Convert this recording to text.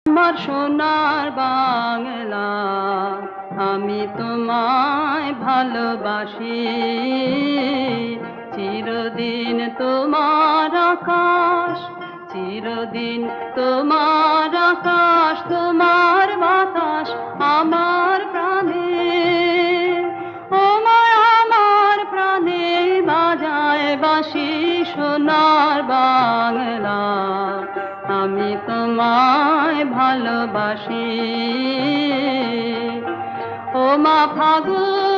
আমার সোনার বাংলা, আমি তোমায় ভালোবাসি। চিরদিন তোমার আকাশ, চিরদিন তোমার আকাশ, তোমার বাতাস আমার প্রাণে। ও মা, আমার প্রাণে বাজায় বাঁশি সোনার বাংলা, আমি তোমায় ভালোবাসি। ও মা ফাগুন